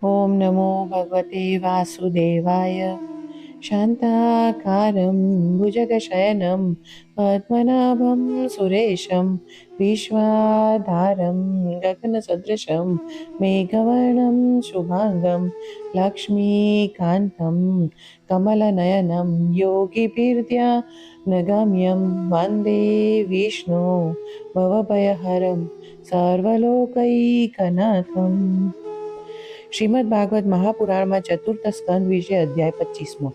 ओम नमो भगवते वासुदेवाय। शान्ताकारं भुजगशयनं पद्मनाभं सुरेशं विश्वाधारं गगनसदृशं मेघवर्णं शुभाङ्गं लक्ष्मीकान्तं कमलनयनं योगिभिर्ध्यानगम्यं वन्दे विष्णु भवभयहरं सर्वलोकैकनाथम्। શ્રીમદ ભાગવત મહાપુરાણમાં ચતુર્થ સ્કંદ વિશે અધ્યાય 25મો।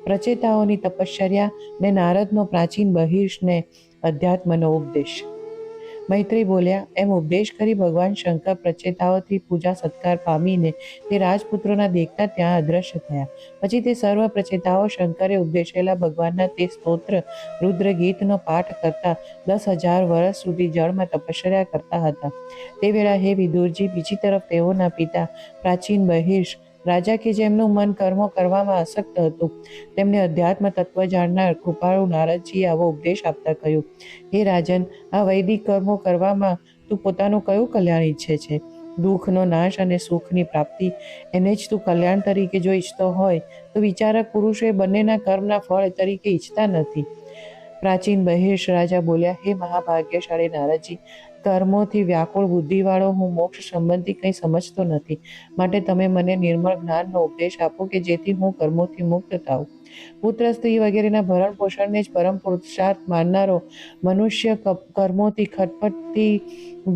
પ્રચેતાઓની તપશ્ચર્યા ને નારદનો પ્રાચીન બહિર્ષને અધ્યાત્મનો ઉપદેશ। મૈત્રી બોલ્યા, એમ ઉપદેશ કરી ભગવાન શંકર પ્રચેતાઓથી પૂજા સત્કાર પામીને તે રાજપુત્રોના દેખતા ત્યાં અદ્રશ્ય થયા। પછી તે સર્વ પ્રચેતાઓ શંકરે ઉપદેશેલા ભગવાનના તે સ્તોત્ર રુદ્ર ગીતનો પાઠ કરતા 10,000 વર્ષ સુધી જળમાં તપશ્ચર્યા કરતા હતા। તે વેળા હે વિદુરજી, બીજી તરફ તેઓના પિતા પ્રાચીન બહિર્ષ રાજા કે જેમનું મન કર્મો કરવામાં આસક્ત હતું, તેમને અધ્યાત્મ તત્વ જાણનાર કૃપાળુ નારદજીએ આવો ઉપદેશ આપતા કહ્યું, હે રાજન, આ વૈદિક કર્મો કરવામાં તું પોતાનું કયું કલ્યાણ ઈચ્છે છે? દુઃખનો નાશ અને સુખની પ્રાપ્તિ, એને જ તું કલ્યાણ તરીકે જો ઈચ્છતો હોય તો વિચારક પુરુષો એ બંનેના કર્મના ફળ તરીકે ઈચ્છતા નથી। પ્રાચીન બહિર્ષ રાજા બોલ્યા, હે મહાભાગ્યશાળી નારદજી, કર્મોથી વ્યાકુળ બુદ્ધિવાળો હું મોક્ષ સંબંધી કંઈ સમજતો નથી, માટે તમે મને નિર્મળ જ્ઞાનનો ઉપદેશ આપો કે જેથી હું કર્મોથી મુક્ત થાઉં। પુત્ર સ્ત્રી વગેરેના ભરણ પોષણને જ પરમ પુરુષાર્થ માનનારો મનુષ્ય કર્મોથી ખટપટથી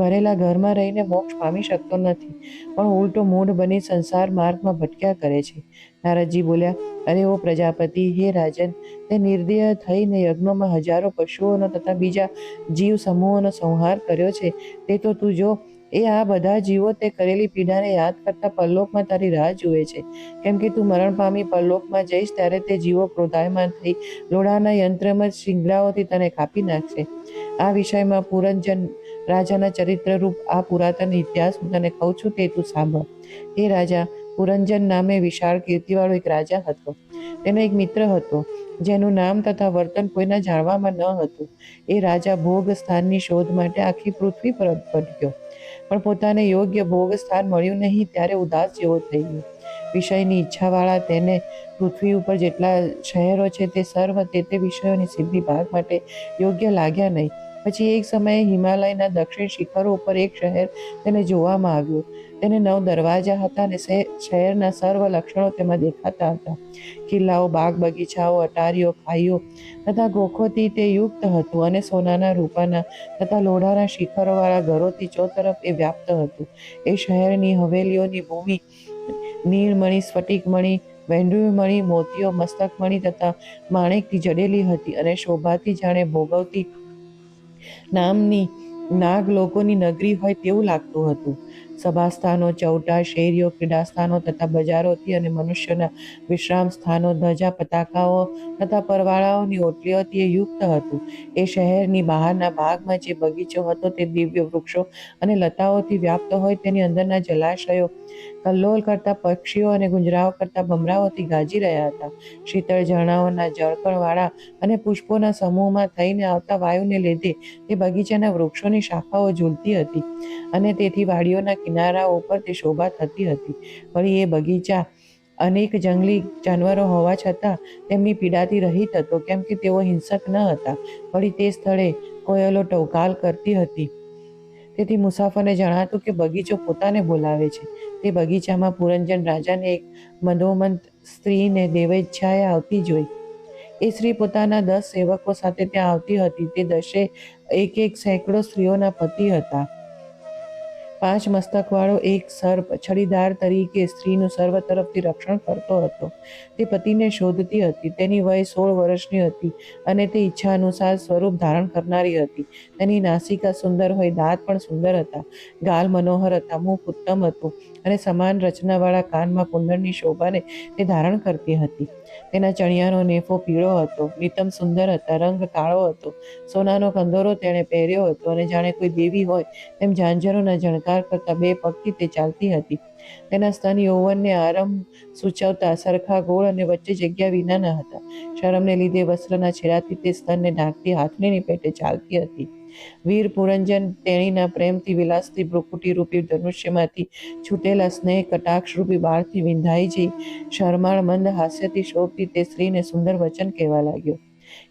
ભરેલા ઘરમાં રહીને મોક્ષ પામી શકતો નથી, પણ ઉલટો મૂઢ બની સંસાર માર્ગમાં ભટક્યા કરે છે। નારદજી બોલ્યા, અરે ઓ પ્રજાપતિ, હે રાજન, તે નિર્દય થઈને યજ્ઞોમાં હજારો પશુઓનો તથા બીજા જીવ સમૂહોનો સંહાર કર્યો છે, તે તો તું જો, એ આ બધા જીવો તે કરેલી પીડાને યાદ કરતા પરલોકમાં તારી રાહ જુએ છે, કેમ કે તું મરણ પામી પરલોકમાં જઈશ ત્યારે તે જીવો ક્રોધાયમાન થઈ લોઢાના યંત્રમત શિંગડાઓથી તને કાપી નાખશે। આ વિષયમાં પુરંજન રાજાના ચરિત્રરૂપ આ પુરાતન ઇતિહાસ હું તને કહું છું, તે તું સાંભળ। એ રાજા, પુરંજન નામે વિશાળ કીર્તિવાળો એક રાજા હતો। તેનો એક મિત્ર હતો, જેનું નામ તથા વર્તન કોઈના જાણવામાં ન હતું। એ રાજા ભોગ સ્થાનની શોધ માટે આખી પૃથ્વી પર ભટક્યો, પણ પોતાને યોગ્ય ભોગ સ્થાન મળ્યું નહીં ત્યારે ઉદાસ જેવો થઈ ગયો। વિષયની ઈચ્છાવાળા તેને પૃથ્વી ઉપર જેટલા શહેરો છે તે સર્વ તે વિષયોની સિદ્ધિ ભાગ માટે યોગ્ય લાગ્યા નહીં। પછી એક સમયે હિમાલયના દક્ષિણ શિખરો ઉપર એક શહેર તેને જોવામાં આવ્યું। તેને 9 દરવાજા હતા અને શહેરના સર્વ લક્ષણો તેમાં દેખાતા હતા। કિલ્લાઓ, બાગ બગીચાઓ, અટારીઓ, ખાઈઓ તથા ગોખોથી તે યુક્ત હતું અને સોનાના, રૂપાના તથા લોઢાના શિખરોવાળા ઘરોથી ચોતરફ એ વ્યાપ્ત હતું। એ શહેરની હવેલીઓની ભૂમિ નીળમણી, સ્ફટિકમણી, વૈંડુર્યમણી, મોતીઓ, મસ્તકમણી તથા માણેકથી જડેલી હતી અને શોભાથી જાણે ભોગવતી નામની નાગ લોકોની નગરી હોય તેવું લાગતું હતું। સભાસ્થાનો, ચૌટા, શેરીઓ, ક્રીડાસ્થાનો તથા બજારોથી અને મનુષ્યોના વિશ્રામ સ્થાનો, ધજા પતાકાઓ તથા પરવાળાઓની ઓટલીઓથી એ યુક્ત હતું। એ શહેરની બહારના ભાગમાં જે બગીચો હતો તે દિવ્ય વૃક્ષો અને લતાઓથી વ્યાપ્ત હોય તેની અંદરના જલાશયો કલ્લોલ કરતા પક્ષીઓ અને ગુંજરાઓ કરતા ભમરાઓથી ગાજી રહ્યા હતા। શીતળ ઝરણાઓના જળકણવાળા અને પુષ્પોના સમૂહમાં થઈને આવતા વાયુને લીધે તે બગીચાના વૃક્ષોની શાખાઓ ઝૂલતી હતી અને તેથી વાડીઓના કિનારાઓ ઉપર તે શોભા થતી હતી। વળી એ બગીચા અનેક જંગલી જાનવરો હોવા છતાં તેમની પીડાથી રહિત હતો, કેમ કે તેઓ હિંસક ન હતા। વળી તે સ્થળે કોયલો ટવકાલ કરતી હતી, તેથી મુસાફરને જણાતું કે બગીચો પોતાને બોલાવે છે। તે બગીચામાં પુરંજન રાજાને એક મદોમંત સ્ત્રીને દેવેચ્છાએ આવતી જોઈ। એ સ્ત્રી પોતાના 10 સેવકો સાથે ત્યાં આવતી હતી। તે 10 એક સેંકડો સ્ત્રીઓના પતિ હતા। 5 મસ્તકવાળો એક સર્પ છડીદાર તરીકે સ્ત્રીનું સર્વ તરફથી રક્ષણ કરતો હતો। તે પતિને શોધતી હતી। તેની વય 16 વર્ષની હતી અને તે ઈચ્છા અનુસાર સ્વરૂપ ધારણ કરનારી હતી। તેની નાસિકા સુંદર હોય, દાંત પણ સુંદર હતા, ગાલ મનોહર હતા, મુખ ઉત્તમ હતું અને સમાન રચનાવાળા કાનમાં કુંડળની શોભાને તે ધારણ કરતી હતી। તેના ચણિયાનો નેફો પીળો હતો, નિતમ સુંદર હતા, રંગ કાળો હતો, સોનાનો કંદોરો તેણે પહેર્યો હતો અને જાણે કોઈ દેવી હોય તેમ ઝાંઝરોના ઝણકાર કરતા 2 પગથી તે ચાલતી હતી। તેના સ્તન યૌવનને આરંભ સૂચવતા સરખા ગોળ અને વચ્ચે જગ્યા વિનાના હતા। શરમને લીધે વસ્ત્રના છેડાથી તે સ્તનને ઢાંકતી હાથણીની પેટે ચાલતી હતી। વીર પુરંજન તેણીના પ્રેમથી વિલાસથી ભ્રુકુટી રૂપી ધનુષ્યમાંથી છૂટેલા સ્નેહ કટાક્ષ રૂપી બાળથી વિંધાઈ જઈ શરમાળ મંદ હાસ્યથી શોભતી તે સ્ત્રીને સુંદર વચન કહેવા લાગ્યો.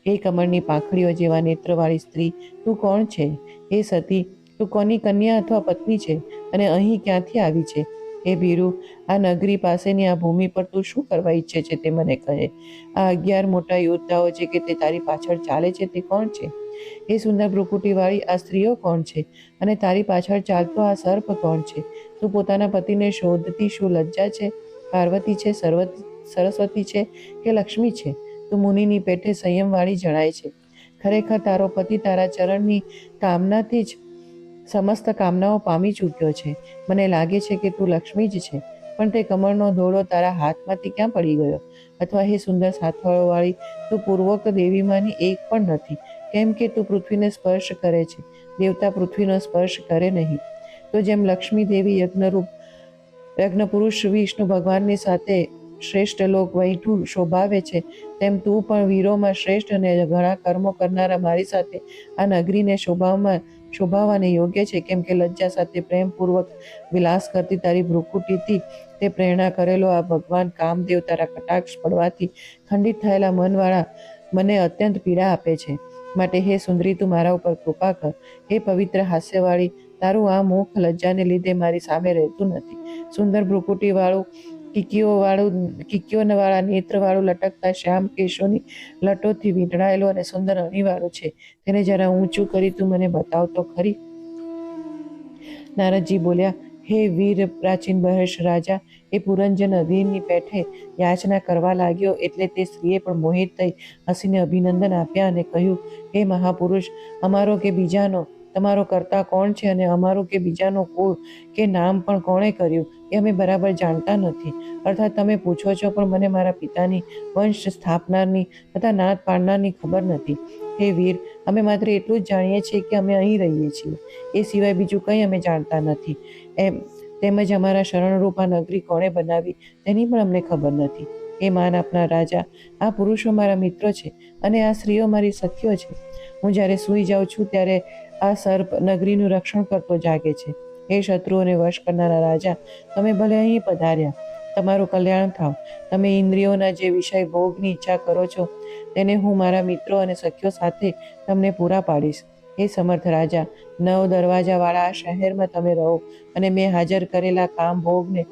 હે કમળની પાંખડીઓ જેવા નેત્રવાળી સ્ત્રી, તું કોણ છે? હે સતી, તું કોની કન્યા અથવા પત્ની છે અને અહીં ક્યાંથી આવી છે? હે ભીરુ, આ નગરી પાસેની આ ભૂમિ પર તું શું કરવા ઈચ્છે છે તે મને કહે. આ 11 મોટા યોદ્ધાઓ છે કે તે તારી પાછળ ચાલે છે તે કોણ છે? હે સુંદર ભ્રુકુટીવાળી આ સ્ત્રીઓ કોણ છે અને તારી પાછળ ચાલતો આ સર્પ કોણ છે? તું પોતાના પતિને શોધતી શું લજ્જા છે? પાર્વતી છે, સરસ્વતી છે કે લક્ષ્મી છે? તું મુનિની પેઠે સંયમવાળી જણાય છે. ખરેખર તારો પતિ તારા ચરણની કામનાથી જ સમસ્ત કામનાઓ પામી ચૂક્યો છે. મને લાગે છે કે તું લક્ષ્મી જ છે, પણ તે કમળનો દોરડો તારા હાથમાંથી ક્યાં પડી ગયો? અથવા હે સુંદર સાથવાળોવાળી, તું પૂર્વોક્ત દેવીમાંની એક પણ નથી, કેમ કે તું પૃથ્વીને સ્પર્શ કરે છે. દેવતા પૃથ્વીનો સ્પર્શ કરે નહીં. તો જેમ લક્ષ્મી દેવી યજ્ઞ પુરુષ વિષ્ણુ ભગવાનની સાથે શ્રેષ્ઠ લોક વૈઠું શોભાવે છે, તેમ તું પણ વીરોમાં શ્રેષ્ઠ અને ઘણા કર્મો કરનારા મારી સાથે આ નગરીને શોભાવવાને યોગ્ય છે. કેમ કે લજ્જા સાથે પ્રેમપૂર્વક વિલાસ કરતી તારી ભ્રુકુટીથી તે પ્રેરણા કરેલો આ ભગવાન કામદેવ તારા કટાક્ષ પડવાથી ખંડિત થયેલા મનવાળા મને અત્યંત પીડા આપે છે. માટે હે સુંદરી, તું મારા ઉપર કૃપા કર. હે પવિત્ર હાસ્યવાળી, તારું આ મુખ લજ્જાને લીધે મારી સામે રહેતું નથી. સુંદર ભ્રુકુટીવાળું, કિકીઓવાળા નેત્રવાળું, લટકતા શ્યામ કેશોની લટોથી વીંટળાયેલું અને સુંદર અણીવાળું છે. તેને જરા ઊંચું કરી તું મને બતાવ તો ખરી. નારદજી બોલ્યા, હે વીર પ્રાચીન બહેશ રાજા, એ પુરંજન અધીરની પેઠે યાચના કરવા લાગ્યો એટલે તે સ્ત્રીએ પણ મોહિત થઈ હસીને અભિનંદન આપ્યા અને કહ્યું, હે મહાપુરુષ, અમારો કે બીજાનો તમારો કરતા કોણ છે અને અમારું કે બીજાનો કુળ કે નામ પણ કોણે કર્યું એ અમે બરાબર જાણતા નથી. અર્થાત તમે પૂછો છો, પણ મને મારા પિતાની વંશ સ્થાપનારની તથા નાદ પાડનારની ખબર નથી. હે વીર, અમે માત્ર એટલું જ જાણીએ છીએ કે અમે અહીં રહીએ છીએ. એ સિવાય બીજું કંઈ અમે જાણતા નથી. તેમજ અમારા શરણરૂપ આ નગરી કોણે બનાવી તેની પણ અમને ખબર નથી. એ માન આપનાર રાજા, આ પુરુષો મારા મિત્રો છે અને આ સ્ત્રીઓ મારી સખીઓ છે. હું જ્યારે સૂઈ જાઉં છું ત્યારે આ સર્પ નગરીનું રક્ષણ કરતો જાગે છે. હે શત્રુઓને વશ કરનારા રાજા, તમે ભલે અહીં પધાર્યા, તમારું કલ્યાણ થાવ. તમે ઇન્દ્રિયોના જે વિષય ભોગની ઈચ્છા કરો છો તેને હું મારા મિત્રો અને સખીઓ સાથે તમને પૂરા પાડીશ. હે સમર્થ રાજા, 9 દરવાજાવાળા આ શહેરમાં તમે રહો અને મેં હાજર કરેલા કામ ભોગને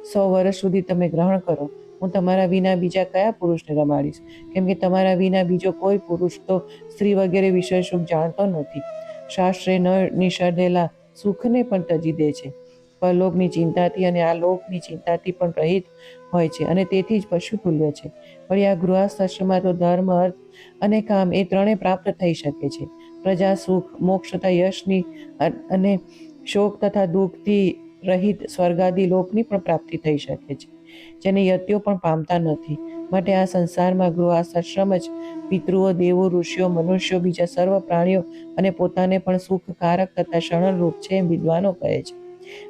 100 વર્ષ સુધી તમે ગ્રહણ કરો. હું તમારા વિના બીજા કયા પુરુષને રમાડીશ? કેમ કે તમારા વિના બીજો કોઈ પુરુષ તો સ્ત્રી વગેરે વિષય સુખ જાણતો નથી. શાસ્ત્રે ન નિષેધેલા સુખને પણ તજી દે છે. પરલોકની ચિંતાથી અને આ લોકની ચિંતાથી પણ રહિત હોય છે અને તેથી જ પશુ તુલ્ય છે. વળી આ ગૃહસ્થાશ્રમમાં તો ધર્મ, અર્થ અને કામ એ ત્રણે પ્રાપ્ત થઈ શકે છે. પ્રજા સુખ, મોક્ષ તથા યશની અને શોક તથા દુઃખથી રહિત સ્વર્ગાદી લોકની પણ પ્રાપ્તિ થઈ શકે છે, જેને યતિઓ પણ પામતા નથી. માટે આ સંસારમાં ગૃહસ્થાશ્રમ જ પિતૃઓ, દેવો, ઋષિઓ, મનુષ્યો, બીજા સર્વ પ્રાણીઓ અને પોતાને પણ સુખકારક તથા શરણરૂપ છે એમ વિદ્વાનો કહે છે.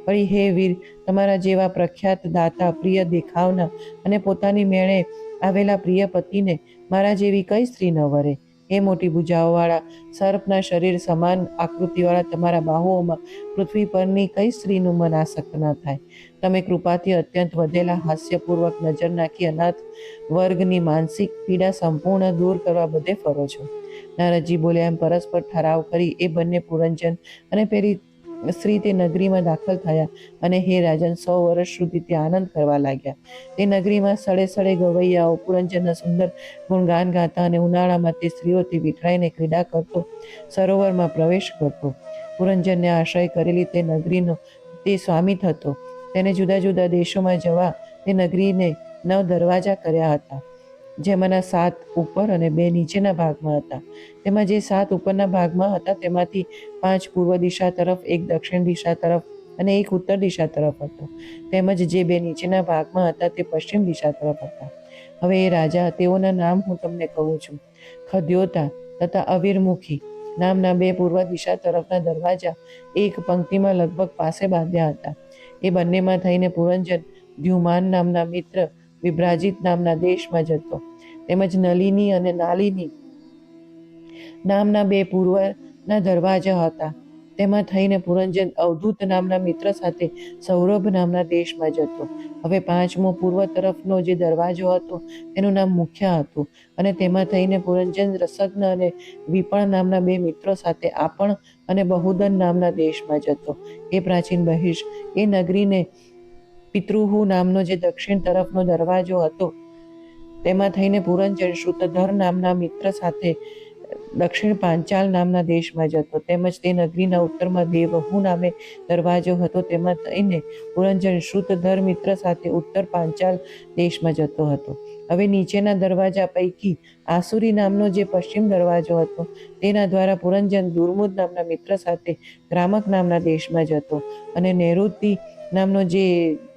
વળી હે વીર, તમારા જેવા પ્રખ્યાત દાતા, પ્રિય દેખાવના અને પોતાની મેળે આવેલા પ્રિય પતિને મારા જેવી કઈ સ્ત્રી ન વરે? હે મોટી ભુજાઓવાળા, સર્પના શરીર સમાન આકૃતિવાળા તમારા બાહુઓમાં પૃથ્વી પરની કઈ સ્ત્રીનું મન આસક્ત ન થાય? તમે કૃપાથી અત્યંત વધેલા હાસ્યપૂર્વક નજર નાખી અનાથ વર્ગની માનસિક પીડા સંપૂર્ણ દૂર કરવા બધે ફરો છો. નારદજી બોલ્યા એમ પરસ્પર ઠરાવ કરી એ બંને પુરંજન અને પેલી સ્ત્રી તે નગરીમાં દાખલ થયા અને હે રાજન, 100 વર્ષ સુધી તે આનંદ કરવા લાગ્યા. તે નગરીમાં સડે સડે ગવૈયાઓ પુરંજનના સુંદર ગુણગાન ગાતા અને ઉનાળામાં તે સ્ત્રીઓથી વિખરાઈને ક્રીડા કરતો સરોવરમાં પ્રવેશ કરતો. પુરંજનને આશ્રય કરેલી તે નગરીનો તે સ્વામી થતો. તેને જુદા જુદા દેશોમાં જવા તે નગરીને 9 દરવાજા કર્યા હતા, જેમાંના 7 ઉપર અને 2 નીચેના ભાગમાં હતા. તેમાં જે 7 ઉપરના ભાગમાં હતા તેમાંથી 5 પૂર્વ દિશા તરફ, 1 દક્ષિણ દિશા તરફ અને 1 ઉત્તર દિશા તરફ હતો. તેમજ જે 2 નીચેના ભાગમાં હતા તે પશ્ચિમ દિશા તરફ હતા. હવે એ રાજા, તેઓના નામ હું તમને કહું છું. ખદ્યોતા તથા અવીરમુખી નામના 2 પૂર્વ દિશા તરફના દરવાજા એક પંક્તિમાં લગભગ પાસે બાંધ્યા હતા. એ બંનેમાં થઈને પુરંજન દ્યુમાન નામના મિત્ર વિભ્રાજિત નામના દેશમાં જતો. તેમજ નલિની અને નાલિની નામના 2 પૂર્વ ના દરવાજા હતા. તેમાં થઈને પુરંજન અવધૂત નામના મિત્ર સાથે સૌરભ નામના દેશમાં જતો. હવે પાંચમો પૂર્વ તરફનો જે દરવાજો હતો તેનું નામ મુખ્ય હતું, અને તેમાં થઈને પુરંજન રસગ્ન અને વિપણ નામના બે મિત્રો સાથે આપણ અને બહુદન નામના દેશમાં જતો. એ પ્રાચીન બહિષ, એ નગરીને પિતૃહુ નામનો જે દક્ષિણ તરફનો દરવાજો હતો તેમાં થઈને પુરંજન શ્રુતધર નામના મિત્ર સાથે દક્ષિણ પાંચાલ નામના દેશમાં જતો. તેમજ તે નગરીના ઉત્તરમાં દેવહુ નામે દરવાજો હતો. તેમાં થઈને પુરંજન શ્રુતધર મિત્ર સાથે ઉત્તર પાંચાલ દેશમાં જતો હતો. હવે નીચેના દરવાજા પૈકી આસુરી નામનો જે પશ્ચિમ દરવાજો હતો તેના દ્વારા પુરંજન દુર્મુદ નામના મિત્ર સાથે ગ્રામક નામના દેશમાં જતો, અને નૈઋતિ નામનો જે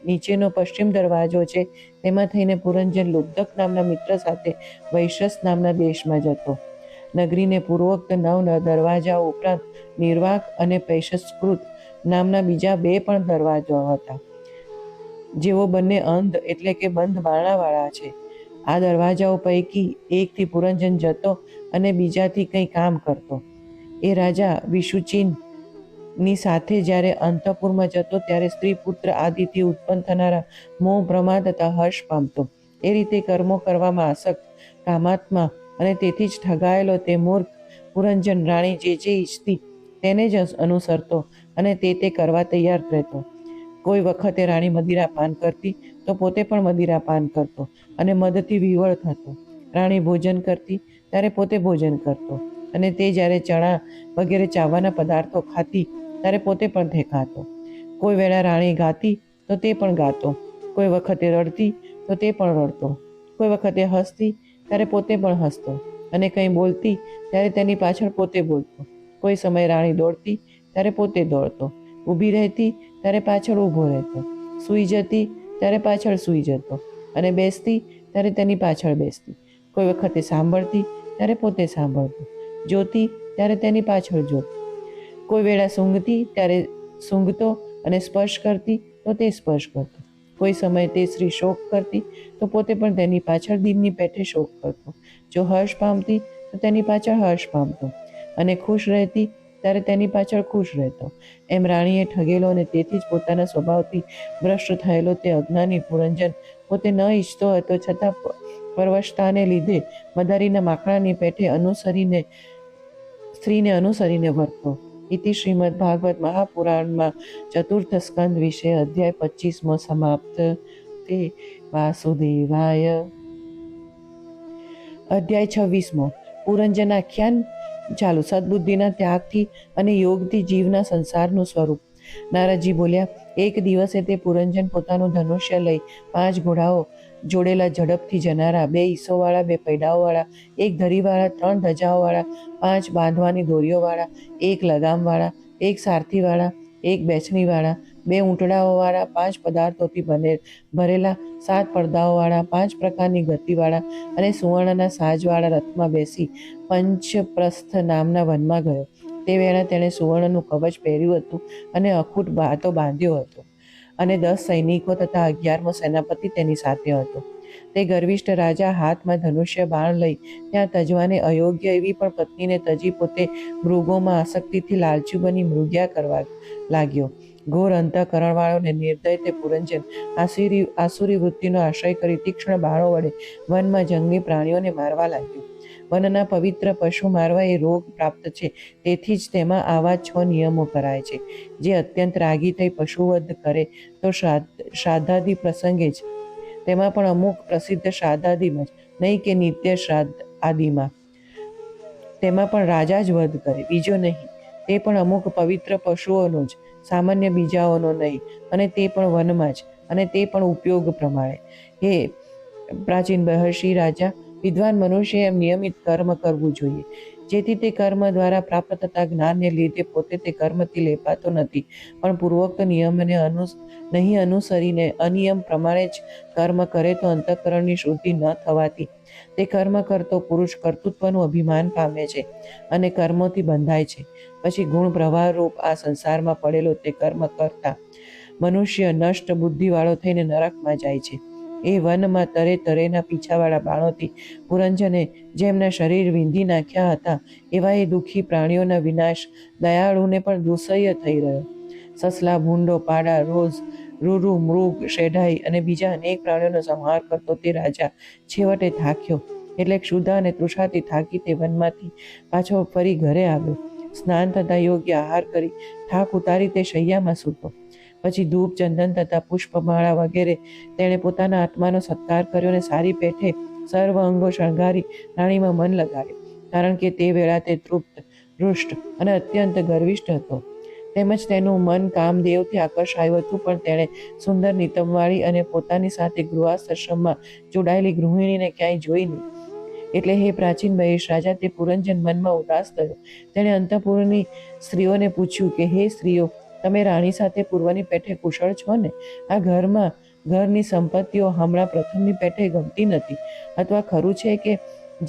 નીચેનો પશ્ચિમ દરવાજો છે તેમાં થઈને પુરંજન લુબ્ધક નામના મિત્ર સાથે વૈશસ નામના દેશમાં જતો. નગરીને પૂર્વોક્ત 9 દરવાજા ઉપરાંત નિર્વાક અને પૈશસ્કૃત નામના બીજા 2 પણ દરવાજા હતા, જેઓ બંને અંધ એટલે કે બંધ બારણાવાળા છે. આ દરવાજાઓ પૈકી એકથી પુરંજન જતો અને બીજાથી કંઈ કામ કરતો. એ રાજા વિશુચિન ની સાથે જ્યારે અંતઃપુરમાં જતો ત્યારે સ્ત્રી પુત્ર આદિથી ઉત્પન્ન થનારા મોહ પ્રમાદ તથા હર્ષ પામતો. એ રીતે કર્મો કરવામાં આસક્ત, કામાત્મા અને તેથી જ ઠગાયેલો તે મૂર્ખ પુરંજન રાણી જે ઈચ્છતી તેને જ અનુસરતો અને તે કરવા તૈયાર રહેતો. કોઈ વખતે રાણી મદિરા પાન કરતી તો પોતે પણ મદિરા પાન કરતો અને મદથી વિવળ થતો. રાણી ભોજન કરતી ત્યારે પોતે ભોજન કરતો, અને તે જ્યારે ચણા વગેરે ચાવવાના પદાર્થો ખાતી ત્યારે પોતે પણ તે ખાતો. કોઈ વેળા રાણી ગાતી તો તે પણ ગાતો, કોઈ વખતે રડતી તો તે પણ રડતો, કોઈ વખતે હસતી ત્યારે પોતે પણ હસતો, અને કંઈ બોલતી ત્યારે તેની પાછળ પોતે બોલતો. કોઈ સમય રાણી દોડતી ત્યારે પોતે દોડતો, ઊભી રહેતી ત્યારે પાછળ ઊભો રહેતો, સૂઈ જતી ત્યારે પાછળ સૂઈ જતો, અને બેસતી ત્યારે તેની પાછળ બેસતી. કોઈ વખતે સાંભળતી ત્યારે પોતે સાંભળતો, જોતી ત્યારે તેની પાછળ જોતો. કોઈ વેળા સૂંઘતી ત્યારે સૂંઘતો, અને સ્પર્શ કરતી તો તે સ્પર્શ કરતો. કોઈ સમયે તે સ્ત્રી શોક કરતી તો પોતે પણ તેની પાછળ દિનની પેઠે શોક કરતો. જો હર્ષ પામતી તો તેની પાછળ હર્ષ પામતો, અને ખુશ રહેતી ત્યારે તેની પાછળ ખુશ રહેતો. એમ રાણીએ ઠગેલો અને તેથી જ પોતાના સ્વભાવથી ભ્રષ્ટ થયેલો તે અજ્ઞાની પુરંજન પોતે ન ઈચ્છતો હતો છતાં પરવશતાને લીધે મદારીના માખણાની પેઠે સ્ત્રીને અનુસરીને વર્તો. ઇતિ શ્રીમદ ભાગવત મહાપુરાણમાં ચતુર્થ સ્કંદ વિશે અધ્યાય 25મો સમાપ્ત. તે વાસુદેવાય. અધ્યાય 26મો પુરંજન આખ્યાન ચાલુ. સદબુદ્ધિના ત્યાગથી અને યોગથી જીવના સંસારનું સ્વરૂપ. નારદજી બોલ્યા, એક દિવસે તે પુરંજન પોતાનું ધનુષ્ય લઈ 5 ઘોડાઓ જોડેલા ઝડપથી જનારા, 2 ઈસોવાળા, 2 પૈડાઓવાળા, 1 ધરીવાળા, 3 ધજાઓવાળા, 5 બાંધવાની દોરીઓવાળા, 1 લગામવાળા, 1 સારથીવાળા, 1 બેસણીવાળા, 2 ઊંટડાઓવાળા, 5 પદાર્થોથી ભરેલા, 7 પડદાઓવાળા, 5 પ્રકારની ગતિવાળા અને સુવર્ણના સાજવાળા રથમાં બેસી પંચપ્રસ્થ નામના વનમાં ગયો. તે વેળા તેણે સુવર્ણનું કવચ પહેર્યું હતું અને અખૂટ ભાતો બાંધ્યો હતો, અને 10 સૈનિકો તથા 11મો સેનાપતિ તેની સાથે હતો. તે ગર્વિષ્ઠ રાજા હાથમાં ધનુષ્ય બાણ લઈ ત્યાં તજવાને અયોગ્ય એવી પણ પત્નીને તજી પોતે મૃગોમાં આસક્તિથી લાલચુ બની મૃગ્યા કરવા લાગ્યો. ઘોર અંતઃકરણવાળો ને નિર્દય તે પુરંજન આસુરી વૃત્તિનો આશ્રય કરી તીક્ષ્ણ બાણો વડે વનમાં જંગલી પ્રાણીઓને મારવા લાગ્યો. વનના પવિત્ર પશુ મારવા એ રોગ પ્રાપ્ત છે, તેથી જ તેમાં આવા 6 નિયમો કરાય છે. જે અત્યંત રાગી થઈ પશુવધ કરે તો શ્રાદ્ધાદિ પ્રસંગે જ, તેમાં પણ અમુક પ્રસિદ્ધ શ્રાદ્ધાદિમાં જ, નહીં કે નિત્ય શ્રાદ્ધ આદિમાં, તેમાં પણ રાજા જ વધ કરે, બીજો નહીં. તે પણ અમુક પવિત્ર પશુઓનો જ, સામાન્ય બીજાઓનો નહીં, અને તે પણ વનમાં જ, અને તે પણ ઉપયોગ પ્રમાણે. હે પ્રાચીન મહર્ષિ રાજા, વિદ્વાન મનુષ્ય એમ નિયમિત કર્મ કરવું જોઈએ, જેથી તે કર્મ દ્વારા પ્રાપ્ત થતા જ્ઞાનને લીધે પોતે તે કર્મથી લેપાતો નથી, પણ પૂર્વોક્ત નિયમને નહીં અનુસરીને અનિયમ પ્રમાણે જ કર્મ કરે તો અંતઃકરણની શુદ્ધિ ન થવાથી તે કર્મ કરતો પુરુષ કર્તૃત્વનું અભિમાન પામે છે અને કર્મોથી બંધાય છે. પછી ગુણ પ્રવાહ રૂપ આ સંસારમાં પડેલો તે કર્મ કરતા મનુષ્ય નષ્ટ બુદ્ધિવાળો થઈને નરકમાં જાય છે. એ વનમાં તરે તરેના પીછાવાળા બાણોથી પુરંજને જેમના શરીર વીંધી નાખ્યા હતા, એવા એ દુઃખી પ્રાણીઓના વિનાશ દયાળુને પણ દુસહ્ય થઈ રહ્યો. સસલા, ભૂંડો, પાડા, રોઝ, રૂરુ, મૃગ, શેઢાઈ અને બીજા અનેક પ્રાણીઓનો સંહાર કરતો તે રાજા છેવટે થાક્યો. એટલે ક્ષુધા અને તૃષાથી થાકી તે વનમાંથી પાછો ફરી ઘરે આવ્યો. સ્નાન તથા યોગ્ય આહાર કરી થાક ઉતારી તે શૈયામાં સૂતો. પછી ધૂપ, ચંદન તથા પુષ્પમાળા વગેરે તેણે પોતાના આત્માનો સત્કાર કર્યો અને સારી પેઠે સર્વ અંગો શણગારી રાણીમાં મન લગાડ્યું. કારણ કે તે વેળા તે તૃપ્ત, હૃષ્ટ અને અત્યંત ગર્વિષ્ઠ હતો. તેમજ તેનું મન કામદેવથી આકર્ષાયું હતું, પણ તેણે સુંદર નિતંબવાળી અને પોતાની સાથે ગૃહસ્થાશ્રમમાં જોડાયેલી ગૃહિણીને ક્યાંય જોઈ નહીં. એટલે હે પ્રાચીન મહેશ રાજા, તે પુરંજન મનમાં ઉદાસ થયો. તેણે અંતઃપુરની સ્ત્રીઓને પૂછ્યું કે, હે સ્ત્રીઓ, તમે રાણી સાથે પૂર્વની પેઠે કુશળ છો ને? આ ઘરની સંપત્તિઓ હમણાં પ્રથમની પેઠે ગમતી નથી. અથવા ખરું છે કે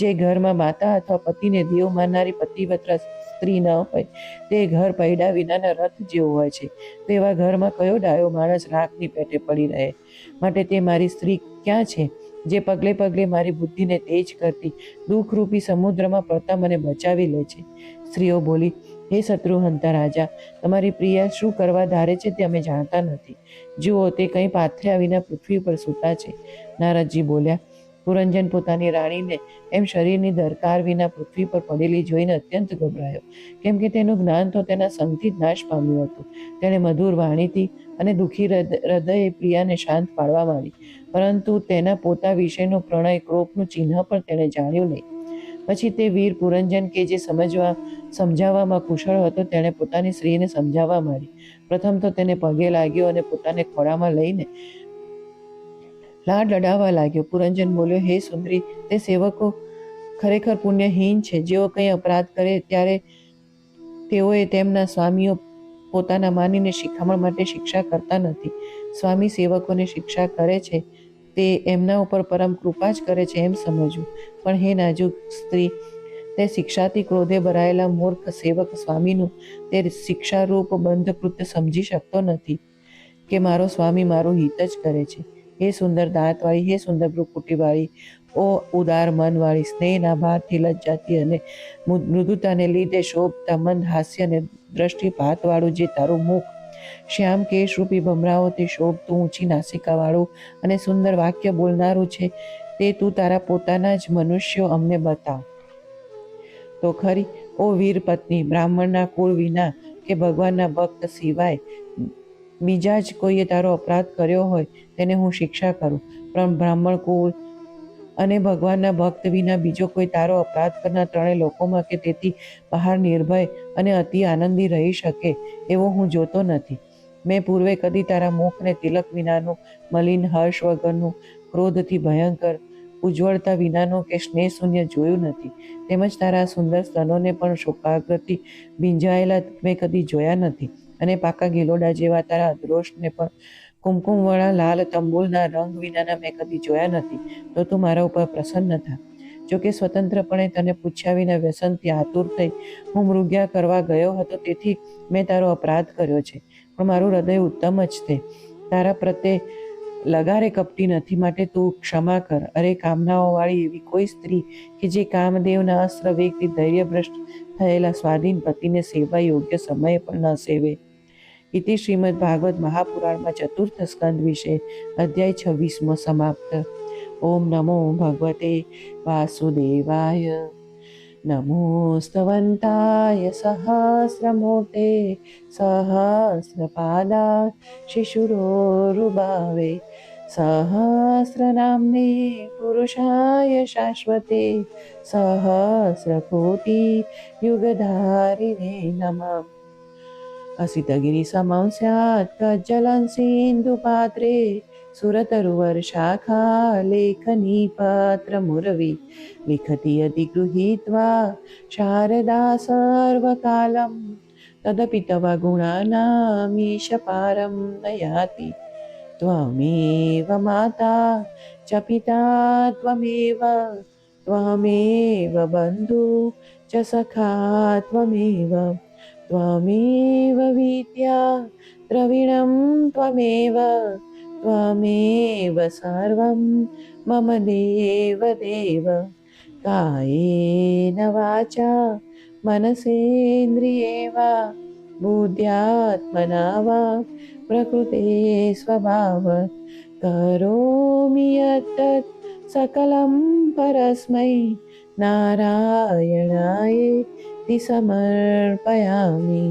જે ઘરમાં માતા અથવા પતિને દેવ માનનારી પતિવ્રતા સ્ત્રી ન હોય, તે ઘર પૈડા વિનાના રથ જેવું હોય છે. તો એવા ઘરમાં કયો ડાયો માણસ રાખની પેઠે પડી રહે? માટે તે મારી સ્ત્રી ક્યાં છે, જે પગલે પગલે મારી બુદ્ધિને તેજ કરતી દુઃખરૂપી સમુદ્રમાં પડતા મને બચાવી લે છે? સ્ત્રીઓ બોલી, હે શત્રુહંતા રાજા, તમારી પ્રિયા શું કરવા ધારે છે તે અમે જાણતા નથી. જુઓ, તે કંઈ પાથર્યા વિના પૃથ્વી પર સૂતા છે. નારદજી બોલ્યા. પુરંજન પોતાની રાણીને એમ શરીરની દરકાર વિના પૃથ્વી પર પડેલી જોઈને અત્યંત ગભરાયો, કેમ કે તેનું જ્ઞાન તો તેના સંગથી જ નાશ પામ્યું હતું. તેણે મધુર વાણીથી અને દુઃખી હૃદયે પ્રિયાને શાંત પાડવા માંડી, પરંતુ તેના પોતા વિશેનો પ્રણય ક્રોપનું ચિહ્ન પણ તેણે જાણ્યું નહીં. પછી તે વીર પુરંજન કે જે સમજાવવામાં કુશળ હતો, તેણે પોતાની સ્ત્રીને સમજાવવા માંડી. પ્રથમ તો તેને પગે લાગ્યો અને પોતાને ખોળામાં લઈને લાડ લડાવવા લાગ્યો. પુરંજન બોલ્યો, હે સુંદરી, તે સેવકો ખરેખર પુણ્યહીન છે. જેઓ કંઈ અપરાધ કરે ત્યારે તેઓએ તેમના સ્વામીઓ પોતાના માનીને શિખામણ માટે શિક્ષા કરતા નથી. સ્વામી સેવકોને શિક્ષા કરે છે તે એમના ઉપર પરમ કૃપા જ કરે છે એમ સમજવું. પણ હે નાજુક સ્ત્રી, તે શિક્ષાથી ક્રોધે ભરાયેલા મૂર્ખ સેવક સ્વામીનું તે શિક્ષારૂપ બંધકૃત્ય સમજી શકતો નથી કે મારો સ્વામી મારું હિત જ કરે છે. હે સુંદર દાંતવાળી, હે સુંદર ભ્રુકુટીવાળી, ઓ ઉદાર મનવાળી, સ્નેહના ભારથી, લજ્જાથી અને મૃદુતાને લીધે શોભતા મંદ હાસ્ય અને દ્રષ્ટિપાતવાળું જે તારું મુખ, શ્યામ કેશરૂપી ભમરાઓથી શોભતું ઊંચી નાસિકાવાળું અને સુંદર વાક્ય બોલનારું છે, તે તું તારા પોતાના જ મનુષ્યો અમને બતાવ તો ખરી. ઓ વીર પત્ની, બ્રાહ્મણના કુળ વિના કે ભગવાનના ભક્ત સિવાય બીજા જ કોઈએ તારો અપરાધ કર્યો હોય તેને હું શિક્ષા કરું, પણ બ્રાહ્મણ કુળ અને ભગવાનના ભક્ત વિના બીજો કોઈ તારો અપરાધ કરનાર ત્રણેય લોકોમાં કે તેથી બહાર નિર્ભય અને અતિ આનંદી રહી શકે એવો હું જોતો નથી. મેં પૂર્વે કદી તારા મુખને તિલક વિનાનું, મલિન હર્ષ વગરનું, ક્રોધથી ભયંકર, ઉજ્જવળતા વિનાનું કે સ્નેહશૂન્ય જોયું નથી. તેમજ તારા સુંદર સ્તનોને પણ શોકાગ્રથી ભીંજાયેલા મેં કદી જોયા નથી. અને પાકા ગિલોડા જેવા તારા અધરોષ્ટને પણ કુમકુમવાળા લાલ તંબુલના રંગ વિનાના મેં કદી જોયા નથી. તો તું મારા ઉપર પ્રસન્ન થા. જોકે સ્વતંત્રપણે તને પૂછ્યા વિના વ્યસનથી આતુર થઈ હું મૃગ્યા કરવા ગયો હતો, તેથી મેં તારો અપરાધ કર્યો છે. પણ મારું હૃદય ઉત્તમ જ છે, તારા પ્રત્યે લગારે કપટી નથી, માટે તું ક્ષમા કર. અરે કામનાઓવાળી એવી કોઈ સ્ત્રી કે જે કામદેવના અસ્ત્ર વેગથી ધૈર્યભ્રષ્ટ થયેલા સ્વાધીન પતિને સેવા યોગ્ય સમયે પણ ન સેવે. ઇતિ શ્રીમદ ભાગવત મહાપુરાણમાં ચતુર્થ સ્કંદ વિશે અધ્યાય 26મો સમાપ્ત. ઓમ નમો ભગવતે વાસુદેવાય. નમોસ્તવંતાય સહસ્રમૂર્તે સહસ્રપાદા શિશુરોરુભાવે સહસ્રનામ્ને પુરુષાય શાશ્વતે સહસ્રકોટિ યુગધારિણે નમઃ. અસિતગિરિસમં સ્યાत् કજ્જलं સિન્ધુપાત્રે સુરતરુવરશાખા લેખની પત્રમુરવી લિખતિ યદि ગૃહીત્વા શારદા સર્વકાલં તદપિ તવ ગુણાનામીશ પારં ન યાતિ. ત્વમેવ માતા ચ પિતા ત્વમેવ બંધુ ચ સખા ત્વમેવ વિદ્યા દ્રવિણં ત્વમેવ त्वमेव सर्वं मम देवदेव कायेन वाचा मनसेन्द्रिये वा बुद्ध्यात्मना वा प्रकृते स्वभावात् करोमि यत्तत् सकलं परस्मै नारायणायेति समर्पयामि।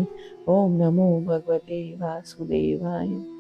ॐ नमो भगवते वासुदेवाय।